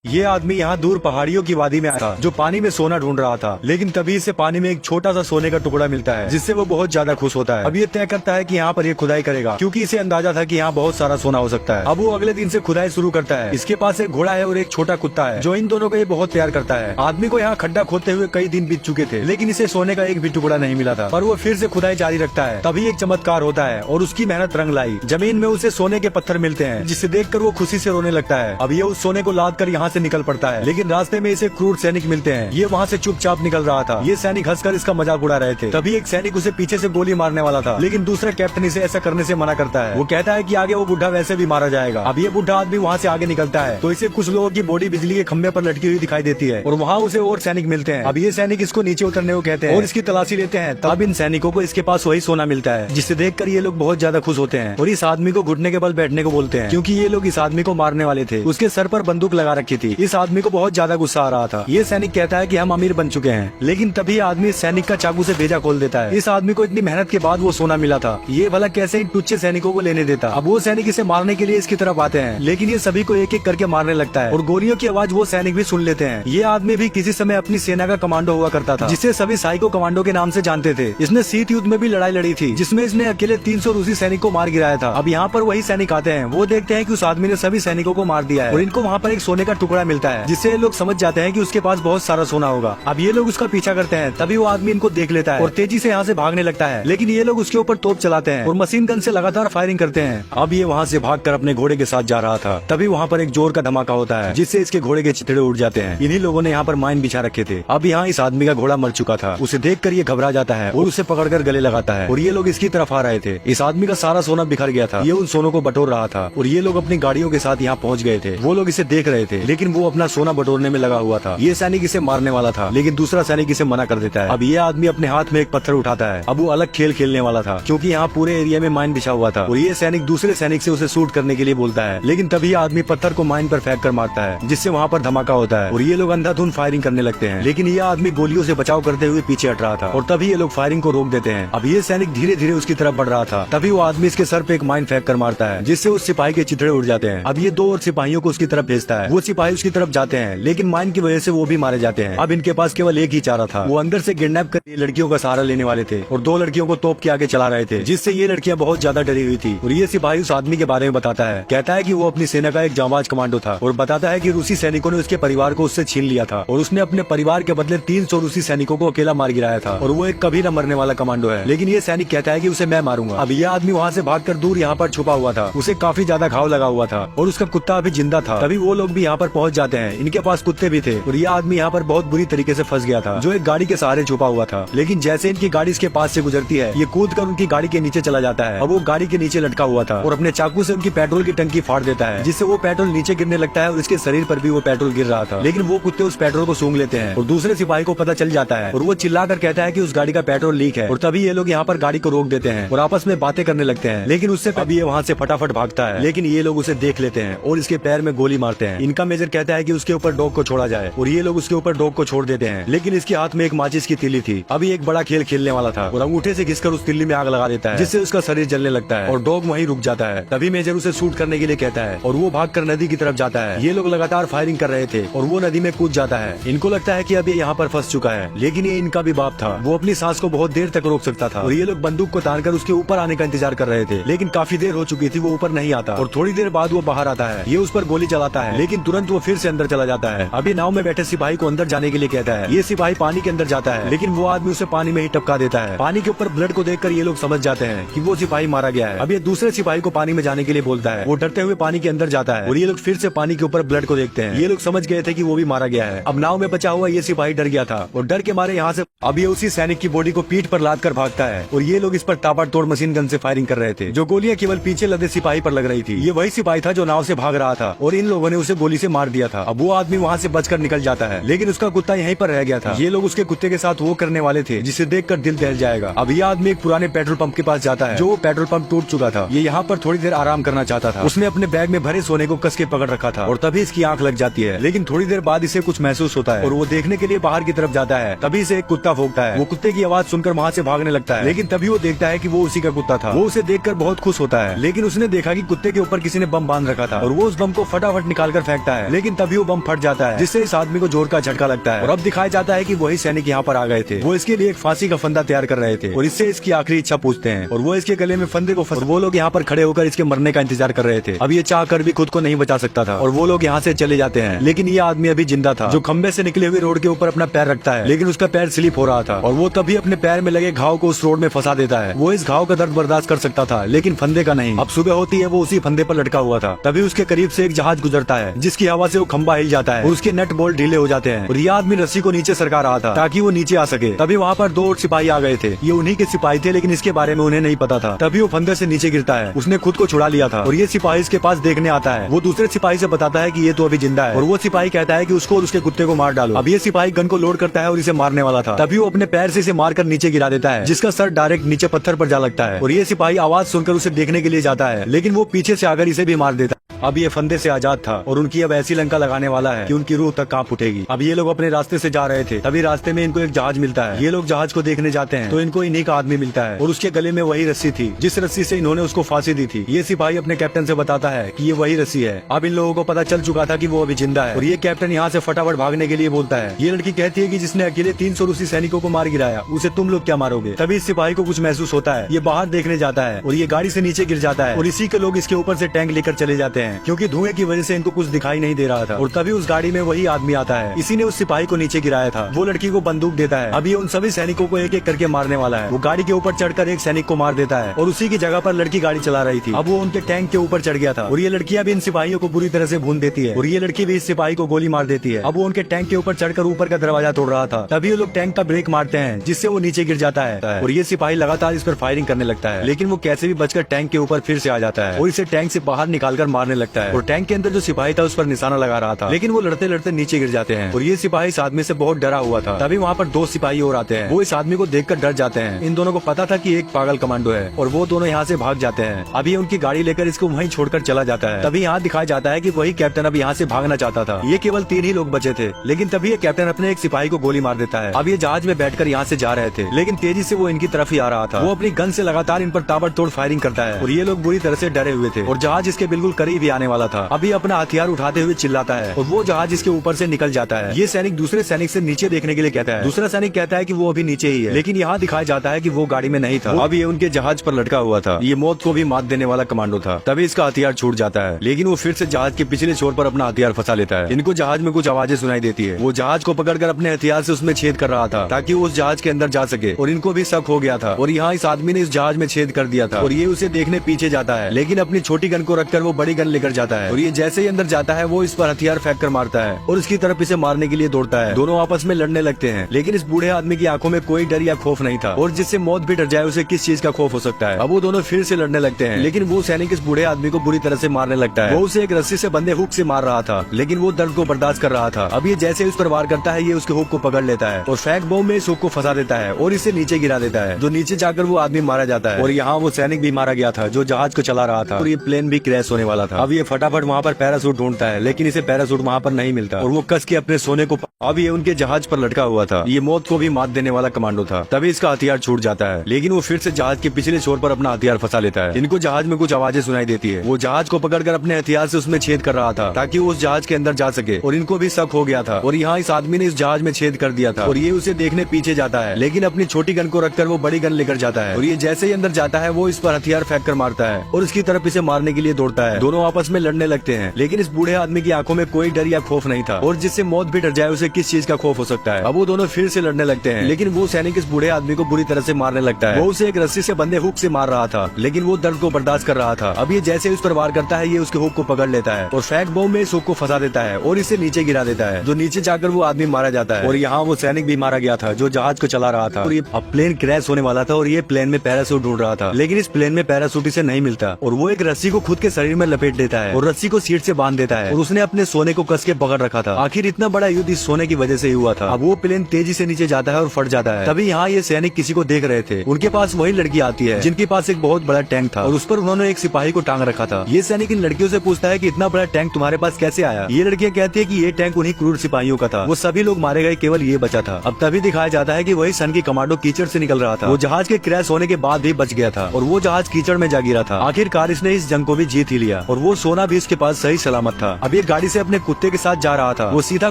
ये आदमी यहाँ दूर पहाड़ियों की वादी में आया था, जो पानी में सोना ढूंढ रहा था। लेकिन तभी इसे पानी में एक छोटा सा सोने का टुकड़ा मिलता है, जिससे वो बहुत ज्यादा खुश होता है। अब ये तय करता है कि यहाँ पर ये खुदाई करेगा, क्योंकि इसे अंदाजा था कि यहाँ बहुत सारा सोना हो सकता है। अब वो अगले दिन से खुदाई शुरू करता है। इसके पास एक घोड़ा है और एक छोटा कुत्ता है, जो इन दोनों को ये बहुत प्यार करता है। आदमी को यहाँ खड्डा खोदते हुए कई दिन बीत चुके थे, लेकिन इसे सोने का एक भी टुकड़ा नहीं मिला था। पर वो फिर से खुदाई जारी रखता है। तभी एक चमत्कार होता है और उसकी मेहनत रंग लाई। जमीन में उसे सोने के पत्थर मिलते हैं, जिसे देखकर वो खुशी से रोने लगता है। अब ये उस सोने को लाद कर यहाँ से निकल पड़ता है, लेकिन रास्ते में इसे क्रूर सैनिक मिलते हैं। ये वहाँ से चुपचाप निकल रहा था। ये सैनिक हंसकर इसका मजाक उड़ा रहे थे। तभी एक सैनिक उसे पीछे से गोली मारने वाला था, लेकिन दूसरा कैप्टन इसे ऐसा करने से मना करता है। वो कहता है कि आगे वो बुढ़ा वैसे भी मारा जाएगा। अब ये बुढ़ा आदमी वहाँ से आगे निकलता है, तो इसे कुछ लोगों की बॉडी बिजली के खंभे पर लटकी हुई दिखाई देती है और वहाँ उसे और सैनिक मिलते हैं। अब ये सैनिक इसको नीचे उतरने को कहते हैं और इसकी तलाशी लेते हैं। तब इन सैनिकों को इसके पास वही सोना मिलता है, जिसे देखकर ये लोग बहुत ज्यादा खुश होते हैं और इस आदमी को घुटने के बल बैठने को बोलते हैं, क्योंकि ये लोग इस आदमी को मारने वाले थे। उसके सर पर बंदूक लगा रखी थी। इस आदमी को बहुत ज्यादा गुस्सा आ रहा था। ये सैनिक कहता है कि हम अमीर बन चुके हैं, लेकिन तभी आदमी इस सैनिक का चाकू से भेजा खोल देता है। इस आदमी को इतनी मेहनत के बाद वो सोना मिला था, ये भला कैसे इन टुच्चे सैनिकों को लेने देता। अब वो सैनिक इसे मारने के लिए इसकी तरफ आते हैं, लेकिन ये सभी को एक एक करके मारने लगता है और गोलियों की आवाज वो सैनिक भी सुन लेते हैं। ये आदमी भी किसी समय अपनी सेना का कमांडो हुआ करता था, जिसे सभी साइको कमांडो के नाम से जानते थे। इसने शीत युद्ध में भी लड़ाई लड़ी थी, जिसमें इसने अकेले 300 रूसी सैनिक को मार गिराया था। अब यहाँ पर वही सैनिक आते हैं। वो देखते हैं कि उस आदमी ने सभी सैनिकों को मार दिया है और इनको वहाँ पर एक सोने का टुकड़ा मिलता है, जिससे लोग समझ जाते हैं कि उसके पास बहुत सारा सोना होगा। अब ये लोग उसका पीछा करते हैं। तभी वो आदमी इनको देख लेता है और तेजी से यहाँ से भागने लगता है, लेकिन ये लोग उसके ऊपर तोप चलाते हैं और मशीन गन से लगातार फायरिंग करते हैं। अब ये वहाँ से भागकर अपने घोड़े के साथ जा रहा था। तभी वहाँ पर एक जोर का धमाका होता है, जिससे इसके घोड़े के चिथड़े उड़ जाते हैं। इन्हीं लोगों ने यहाँ पर माइन बिछा रखे थे। अब यहाँ इस आदमी का घोड़ा मर चुका था। उसे देखकर ये घबरा जाता है और उसे पकड़कर गले लगाता है और ये लोग इसकी तरफ आ रहे थे। इस आदमी का सारा सोना बिखर गया था। ये उन सोनों को बटोर रहा था और ये लोग अपनी गाड़ियों के साथ यहाँ पहुँच गए थे। वो लोग इसे देख रहे थे, लेकिन वो अपना सोना बटोरने में लगा हुआ था। ये सैनिक इसे मारने वाला था, लेकिन दूसरा सैनिक इसे मना कर देता है। अब ये आदमी अपने हाथ में एक पत्थर उठाता है। अब वो अलग खेल खेलने वाला था, क्योंकि यहाँ पूरे एरिया में माइन बिछा हुआ था और ये सैनिक दूसरे सैनिक से उसे शूट करने के लिए बोलता है। लेकिन तभी आदमी पत्थर को माइन पर फेंक कर मारता है, जिससे वहाँ पर धमाका होता है और ये लोग अंधाधुंध फायरिंग करने लगते हैं। लेकिन ये आदमी गोलियों से बचाव करते हुए पीछे हट रहा था और तभी ये लोग फायरिंग को रोक देते हैं। अब ये सैनिक धीरे धीरे उसकी तरफ बढ़ रहा था। तभी वो आदमी इसके सर पे एक माइन फेंक कर मारता है, जिससे उस सिपाही के चिथड़े उड़ जाते हैं। अब ये 2 और सिपाहियों को उसकी तरफ भेजता है। वो सिपाही उसकी तरफ जाते हैं, लेकिन माइन की वजह से वो भी मारे जाते हैं। अब इनके पास केवल एक ही चारा था। वो अंदर से किडनैप कर लड़कियों का सहारा लेने वाले थे और 2 लड़कियों को तोप के आगे चला रहे थे, जिससे ये लड़कियां बहुत ज्यादा डरी हुई थी। और ये सिपाही उस आदमी के बारे में बताता है। कहता है कि वो अपनी सेना का एक जांबाज कमांडो था और बताता है कि रूसी सैनिकों ने उसके परिवार को उससे छीन लिया था और उसने अपने परिवार के बदले 300 रूसी सैनिकों को अकेला मार गिराया था और वो एक कभी न मरने वाला कमांडो है। लेकिन ये सैनिक कहता है कि उसे मैं मारूंगा। अब ये आदमी वहाँ से भागकर दूर यहाँ पर छुपा हुआ था। उसे काफी ज्यादा घाव लगा हुआ था और उसका कुत्ता अभी जिंदा था। तभी वो लोग भी यहाँ पर पहुँच जाते हैं। इनके पास कुत्ते भी थे और ये आदमी यहाँ पर बहुत बुरी तरीके से फंस गया था, जो एक गाड़ी के सहारे छुपा हुआ था। लेकिन जैसे इनकी गाड़ी इसके पास से गुजरती है, ये कूद कर उनकी गाड़ी के नीचे चला जाता है। अब वो गाड़ी के नीचे लटका हुआ था और अपने चाकू से उनकी पेट्रोल की टंकी फाड़ देता है, जिससे वो पेट्रोल नीचे गिरने लगता है और इसके शरीर पर भी वो पेट्रोल गिर रहा था। लेकिन वो कुत्ते उस पेट्रोल को सूंघ लेते हैं और दूसरे सिपाही को पता चल जाता है और वो चिल्लाकर कहता है कि उस गाड़ी का पेट्रोल लीक है। और तभी ये लोग यहाँ पर गाड़ी को रोक देते हैं और आपस में बातें करने लगते हैं। लेकिन उससे अभी ये वहाँ से फटाफट भागता है, लेकिन ये लोग उसे देख लेते हैं और इसके पैर में गोली मारते हैं। इनका मेजर कहता है कि उसके ऊपर डॉग को छोड़ा जाए और ये लोग उसके ऊपर डॉग को छोड़ देते हैं। लेकिन इसके हाथ में एक माचिस की तीली थी। अभी एक बड़ा खेल खेलने वाला था और अंगूठे से घिसकर उस तिल्ली में आग लगा देता है, जिससे उसका शरीर जलने लगता है और डॉग वहीं रुक जाता है। तभी मेजर उसे शूट करने के लिए कहता है और वो भागकर नदी की तरफ जाता है। ये लोग लगातार फायरिंग कर रहे थे और वो नदी में कूद जाता है। इनको लगता है कि अब ये यहाँ पर फंस चुका है, लेकिन ये इनका भी बाप था। वो अपनी सांस को बहुत देर तक रोक सकता था और ये लोग बंदूक को तानकर उसके ऊपर आने का इंतजार कर रहे थे। लेकिन काफी देर हो चुकी थी, वो ऊपर नहीं आता और थोड़ी देर बाद वो बाहर आता है। ये उस पर गोली चलाता है, लेकिन तुरंत वो फिर से अंदर चला जाता है। अभी नाव में बैठे सिपाही को अंदर जाने के लिए कहता है। ये सिपाही पानी के अंदर जाता है, लेकिन वो आदमी उसे पानी में ही टपका देता है। पानी के ऊपर ब्लड को देखकर ये लोग समझ जाते हैं कि वो सिपाही मारा गया है। अब ये दूसरे सिपाही को पानी में जाने के लिए बोलता है। वो डरते हुए पानी के अंदर जाता है और ये लोग फिर से पानी के ऊपर ब्लड को देखते हैं। ये लोग समझ गए थे कि वो भी मारा गया है। अब नाव में बचा हुआ ये सिपाही डर गया था और डर के मारे यहाँ से अब ये उसी सैनिक की बॉडी को पीठ पर लाद कर भागता है और ये लोग इस पर ताबड़तोड़ मशीन गन से फायरिंग कर रहे थे। जो गोलियां केवल पीछे लदे सिपाही पर लग रही थी। ये वही सिपाही था जो नाव से भाग रहा था और इन लोगों ने उसे गोली से मार दिया था। अब वो आदमी वहाँ से बचकर निकल जाता है, लेकिन उसका कुत्ता यहीं पर रह गया था। ये लोग उसके कुत्ते के साथ वो करने वाले थे जिसे देखकर दिल दहल जाएगा। अब ये आदमी एक पुराने पेट्रोल पंप के पास जाता है, जो वो पेट्रोल पंप टूट चुका था। ये यहाँ पर थोड़ी देर आराम करना चाहता था। उसने अपने बैग में भरे सोने को कस के पकड़ रखा था और तभी इसकी आंख लग जाती है। लेकिन थोड़ी देर बाद इसे कुछ महसूस होता है और वो देखने के लिए बाहर की तरफ जाता है। तभी इसे एक कुत्ता भौंकता है। वो कुत्ते की आवाज सुनकर वहाँ से भागने लगता है, लेकिन तभी वो देखता है कि वो उसी का कुत्ता था। वो उसे देखकर बहुत खुश होता है, लेकिन उसने देखा कि कुत्ते के ऊपर किसी ने बम बांध रखा था और वो उस बम को फटाफट निकाल कर फेंकता है। लेकिन तभी वो बम फट जाता है, जिससे इस आदमी को जोर का झटका लगता है। और अब दिखाया जाता है कि वही सैनिक यहाँ पर आ गए थे। वो इसके लिए एक फांसी का फंदा तैयार कर रहे थे और इससे इसकी आखिरी इच्छा पूछते हैं और वो इसके गले में फंदे को फंस। वो लोग यहाँ पर खड़े होकर इसके मरने का इंतजार कर रहे थे। अब ये चाह कर भी खुद को नहीं बचा सकता था और वो लोग यहाँ से चले जाते हैं। लेकिन ये आदमी अभी जिंदा था, जो खंबे से निकले हुए रोड के ऊपर अपना पैर रखता है, लेकिन उसका पैर स्लिप हो रहा था और वो तभी अपने पैर में लगे घाव को उस रोड में फंसा देता है। वो इस घाव का दर्द बर्दाश्त कर सकता था, लेकिन फंदे का नहीं। अब सुबह होती है, वो उसी फंदे पर लटका हुआ था। तभी उसके करीब से एक जहाज गुजरता है, जिसकी हवा से वो खंबा हिल जाता है और उसके नट बोल्ट ढीले हो जाते हैं और ये आदमी रस्सी को नीचे सरका रहा था ताकि वो नीचे आ सके। तभी वहाँ पर 2 और सिपाही आ गए थे। ये उन्हीं के सिपाही थे, लेकिन इसके बारे में उन्हें नहीं पता था। तभी वो फंदे से नीचे गिरता है। उसने खुद को छुड़ा लिया था और ये सिपाही इसके पास देखने आता है। वो दूसरे सिपाही से बताता है कि ये तो अभी जिंदा है और वो सिपाही कहता है कि उसको और उसके कुत्ते को मार डालो। अब ये सिपाही गन को लोड करता है और इसे मारने वाला था। तभी वो अपने पैर से इसे मारकर नीचे गिरा देता है, जिसका सर डायरेक्ट नीचे पत्थर पर जा लगता है और ये सिपाही आवाज सुनकर उसे देखने के लिए जाता है, लेकिन वो पीछे से आकर इसे भी मार देता है। अब ये फंदे से आजाद था और उनकी अब ऐसी लंका लगाने वाला है कि उनकी रूह तक कांप उठेगी। अब ये लोग अपने रास्ते से जा रहे थे, तभी रास्ते में इनको एक जहाज मिलता है। ये लोग जहाज को देखने जाते हैं तो इनको इन्हीं का आदमी मिलता है और उसके गले में वही रस्सी थी जिस रस्सी से इन्होंने उसको फांसी दी थी। ये सिपाही अपने कैप्टन से बताता है कि ये वही रस्सी है। अब इन लोगों को पता चल चुका था कि वो अभी जिंदा है और ये कैप्टन यहाँ से फटाफट भागने के लिए बोलता है। ये लड़की कहती है कि जिसने अकेले 300 रूसी सैनिकों को मार गिराया, उसे तुम लोग क्या मारोगे। तभी इस सिपाही को कुछ महसूस होता है। ये बाहर देखने जाता है और ये गाड़ी से नीचे गिर जाता है और इसी के लोग इसके ऊपर से टैंक लेकर चले जाते हैं, क्योंकि धुएं की वजह से इनको कुछ दिखाई नहीं दे रहा था। और तभी उस गाड़ी में वही आदमी आता है, इसी ने उस सिपाही को नीचे गिराया था। वो लड़की को बंदूक देता है। अब ये उन सभी सैनिकों को एक एक करके मारने वाला है। वो गाड़ी के ऊपर चढ़कर एक सैनिक को मार देता है और उसी की जगह पर लड़की गाड़ी चला रही थी। अब वो उनके टैंक के ऊपर चढ़ गया था और ये लड़कियां भी इन सिपाहियों को बुरी तरह से भून देती है और ये लड़की भी इस सिपाही को गोली मार देती है। अब वो उनके टैंक के ऊपर चढ़कर ऊपर का दरवाजा तोड़ रहा था। तभी ये लोग टैंक का ब्रेक मारते हैं, जिससे वो नीचे गिर जाता है और ये सिपाही लगातार इस पर फायरिंग करने लगता है, लेकिन वो कैसे भी बचकर टैंक के ऊपर फिर से आ जाता है और इसे टैंक से बाहर निकालकर मारने लगता है। और टैंक के अंदर जो सिपाही था उस पर निशाना लगा रहा था, लेकिन वो लड़ते लड़ते नीचे गिर जाते हैं और ये सिपाही इस आदमी से बहुत डरा हुआ था। तभी वहाँ पर 2 सिपाही और आते हैं। वो इस आदमी को देखकर डर जाते हैं। इन दोनों को पता था कि एक पागल कमांडो है और वो दोनों यहाँ से भाग जाते हैं। अभी उनकी गाड़ी लेकर इसको वहीं छोड़कर चला जाता है। तभी यहाँ दिखाया जाता है कि वही कैप्टन अब यहाँ से भागना चाहता था। ये केवल 3 ही लोग बचे थे, लेकिन तभी ये कैप्टन अपने एक सिपाही को गोली मार देता है। अब ये जहाज में बैठकर यहाँ से जा रहे थे, लेकिन तेजी से वो इनकी तरफ ही आ रहा था। वो अपनी गन से लगातार इन पर ताबड़तोड़ फायरिंग करता है और ये लोग बुरी तरह से डरे हुए थे और जहाज इसके बिल्कुल करीब ही आने वाला था। अभी अपना हथियार उठाते हुए चिल्लाता है और वो जहाज इसके ऊपर से निकल जाता है। ये सैनिक दूसरे सैनिक से नीचे देखने के लिए कहता है। दूसरा सैनिक कहता है कि वो अभी नीचे ही है, लेकिन यहाँ दिखाया जाता है कि वो गाड़ी में नहीं था। अब ये उनके जहाज पर लटका हुआ था। ये मौत को भी मात देने वाला कमांडो था। तभी इसका हथियार छूट जाता है, लेकिन वो फिर से जहाज के पिछले छोर पर अपना हथियार फंसा लेता है। इनको जहाज में कुछ आवाजें सुनाई देती है। वो जहाज को पकड़कर अपने हथियार से उसमें छेद कर रहा था ताकि वो उस जहाज के अंदर जा सके और इनको भी शक हो गया था और यहाँ इस आदमी ने इस जहाज में छेद कर दिया था और ये उसे देखने पीछे जाता है, लेकिन अपनी छोटी गन को रखकर वो बड़ी गन लेकर जाता है और ये जैसे ही अंदर जाता है वो इस पर हथियार फेंक कर मारता है और उसकी तरफ इसे मारने के लिए दौड़ता है। दोनों आपस में लड़ने लगते हैं, लेकिन इस बूढ़े आदमी की आंखों में कोई डर या खौफ नहीं था और जिससे मौत भी डर जाए उसे किस चीज का खौफ हो सकता है। अब वो दोनों फिर से लड़ने लगते हैं, लेकिन वो सैनिक इस बूढ़े आदमी को बुरी तरह से मारने लगता है। वो उसे एक रस्सी से बंधे हुक से मार रहा था, लेकिन वो दर्द को बर्दाश्त कर रहा था। अब ये जैसे उस पर वार करता है, ये उसके हुक को पकड़ लेता है और फैक बम में इस हुक को फंसा देता है और इसे नीचे गिरा देता है, जो नीचे जाकर वो आदमी मारा जाता है। और यहाँ वो सैनिक भी मारा गया था जो जहाज को चला रहा था और ये प्लेन भी क्रैश होने वाला था। अब ये फटाफट वहाँ पर पैरासूट ढूंढता है, लेकिन इसे पैरासूट वहाँ पर नहीं मिलता और वो कस के अपने सोने को। अब ये उनके जहाज पर लटका हुआ था। ये मौत को भी मात देने वाला कमांडो था। तभी इसका हथियार छूट जाता है, लेकिन वो फिर से जहाज के पिछले छोर पर अपना हथियार फंसा लेता है। इनको जहाज में कुछ आवाजें सुनाई देती है। वो जहाज को पकड़कर अपने हथियार से उसमें छेद कर रहा था ताकि वो उस जहाज के अंदर जा सके और इनको भी शक हो गया था और यहाँ इस आदमी ने इस जहाज में छेद कर दिया था और ये उसे देखने पीछे जाता है, लेकिन अपनी छोटी गन को रखकर वो बड़ी गन लेकर जाता है और ये जैसे ही अंदर जाता है वो इस पर हथियार फेंक कर मारता है और उसकी तरफ इसे मारने के लिए दौड़ता है। दोनों आपस में लड़ने लगते हैं, लेकिन इस बूढ़े आदमी की आंखों में कोई डर या खौफ नहीं था और जिससे मौत भी डर जाए उसे किस चीज का खौफ हो सकता है। अब वो दोनों फिर से लड़ने लगते हैं, लेकिन वो सैनिक इस बूढ़े आदमी को बुरी तरह से मारने लगता है। वो उसे एक रस्सी से बंधे हुक से मार रहा था, लेकिन वो दर्द को बर्दाश्त कर रहा था। अब ये जैसे उस पर वार करता है, ये उसके हुक को पकड़ लेता है और फैक बम में इस हुक को फंसा देता है और इसे नीचे गिरा देता है, जो नीचे जाकर वो आदमी मारा जाता है। और यहाँ वो सैनिक भी मारा गया था जो जहाज को चला रहा था और ये अब प्लेन क्रैश होने वाला था और ये प्लेन में पैरासूट ढूंढ रहा था, लेकिन इस प्लेन में पैरासूट इसे नहीं मिलता और वो एक रस्सी को खुद के शरीर में लपेट देता है और रस्सी को सीट से बांध देता है और उसने अपने सोने को कस के पकड़ रखा था। आखिर इतना बड़ा युद्ध इस सोने की वजह से ही हुआ था। अब वो प्लेन तेजी से नीचे जाता है और फट जाता है। तभी यहाँ ये सैनिक किसी को देख रहे थे। उनके पास वही लड़की आती है जिनके पास एक बहुत बड़ा टैंक था और उस पर उन्होंने एक सिपाही को टांग रखा था। ये सैनिक इन लड़कियों से पूछता है कि इतना बड़ा टैंक तुम्हारे पास कैसे आया। ये लड़कियां कहती है कि ये टैंक उन्हीं क्रूर सिपाहियों का था, वो सभी लोग मारे गए, केवल ये बचा था। अब तभी दिखाया जाता है कि वही सन की कमांडो कीचड़ से निकल रहा था। वो जहाज के क्रैश होने के बाद भी बच गया था और वो जहाज कीचड़ में जा गिरा था। आखिरकार इसने इस जंग को भी जीत ही लिया और वो सोना भी इसके पास सही सलामत था। अब ये गाड़ी से अपने कुत्ते के साथ जा रहा था। वो सीधा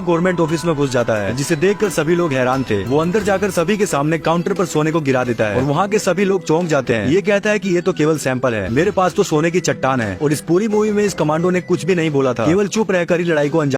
गवर्नमेंट ऑफिस में घुस जाता है, जिसे देखकर सभी लोग हैरान थे। वो अंदर जाकर सभी के सामने काउंटर पर सोने को गिरा देता है और वहाँ के सभी लोग चौंक जाते हैं। ये कहता है कि ये तो केवल सैंपल है, मेरे पास तो सोने की चट्टान है। और इस पूरी मूवी में इस कमांडो ने कुछ भी नहीं बोला था, केवल चुप रहकर ही लड़ाई को अंजाम